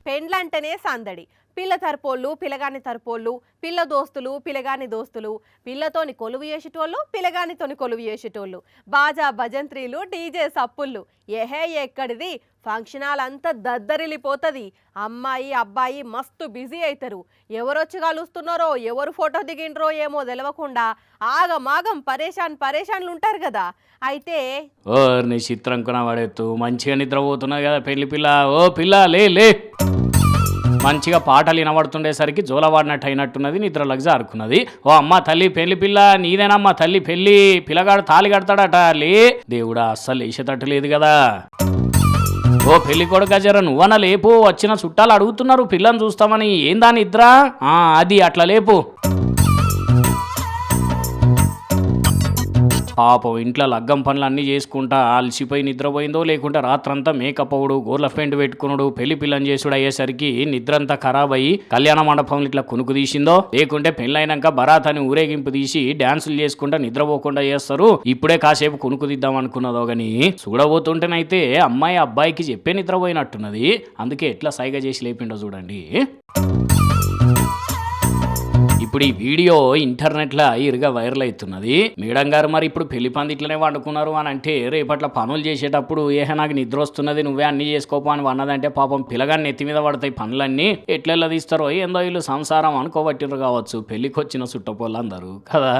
పెండ్లంటేనే సందడి. పిల్ల తరపోళ్ళు, పిల్లగాని తరపోళ్ళు, పిల్ల దోస్తులు, పిల్లగాని దోస్తులు, పిల్లతోని కొలువు చేసేటోళ్ళు, పిల్లగానితోని కొలువు చేసేటోళ్ళు, బాజా భజంత్రీలు, డీజే సప్పుళ్ళు. ఏహే ఎక్కడిది ఫంక్షన్ హాల్ అంతా దద్దరిల్లిపోతుంది. అమ్మాయి అబ్బాయి మస్తు బిజీ అవుతారు. ఎవరొచ్చి కలుస్తున్నారో, ఎవరు ఫోటో దిగిండ్రో ఏమో తెలవకుండా ఆగమాగం పరేషాన్లు ఉంటారు కదా. అయితే నీ చిత్రం కొన పడేత్తు మంచిగా నిద్రపోతున్నది కదా పెళ్లి పిల్ల. ఓ పిల్ల లే లే. మంచిగా పాటలు వినబడుతుండేసరికి జోలవాడినట్టు అయినట్టున్నది, నిద్రలకు జారుకున్నది. ఓ అమ్మ తల్లి పెళ్లి పిల్ల నీదేనమ్మా తల్లి పెళ్లి, పిల్లగాడు తాళి కడతాడట లే. దేవుడా అస్సలు లేచేటట్టు లేదు కదా. ఓ పెళ్లి కొడుకు జర నువ్వన లేపు, వచ్చిన చుట్టాలు అడుగుతున్నారు పిల్లని చూస్తామని. ఏందా నిద్ర? అది అట్లా లేపు. పాపం ఇంట్లో లగ్గం పనులు అన్నీ చేసుకుంటా అలసిపోయి నిద్రపోయిందో, లేకుంటే రాత్రంతా మేకప్ అవుడు, గోర్ల పెయింట్ పెట్టుకున్నాడు, పెళ్లి పిల్లని చేసుడు అయ్యేసరికి నిద్రంతా ఖరాబ్ అయ్యి కళ్యాణ మండపంలో ఇట్లా కునుకు తీసిందో, లేకుంటే పెళ్ళైనాక బరాత్ అని ఊరేగింపు తీసి డాన్సులు చేసుకుంటా నిద్రపోకుండా చేస్తారు. ఇప్పుడే కాసేపు కునుకు తీద్దాం అనుకున్నదో గాని చూడబోతుంటేనైతే అమ్మాయి అబ్బాయికి చెప్పే నిద్రపోయినట్టున్నది. అందుకే ఎట్లా సైగ చేసి లేపిండో చూడండి. ఇప్పుడు ఈ వీడియో ఇంటర్నెట్లో ఇరుగా వైరల్ అవుతున్నది. మేడం గారు మరి ఇప్పుడు పెళ్లి పంది ఇట్లనే వండుకున్నారు అని అంటే, రేపట్ల పనులు చేసేటప్పుడు నాకు నిద్ర వస్తున్నది నువ్వే అన్ని చేసుకోపో అని అన్నదంటే పాపం పిల్లగాన్ని నెత్తి మీద పడతాయి పనులన్నీ. ఎట్లెళ్ళ తీస్తారో ఏందో వీళ్ళు సంసారం అనుకోబట్టిరు కావచ్చు పెళ్లికి వచ్చిన చుట్టపోళ్ళందరూ కదా.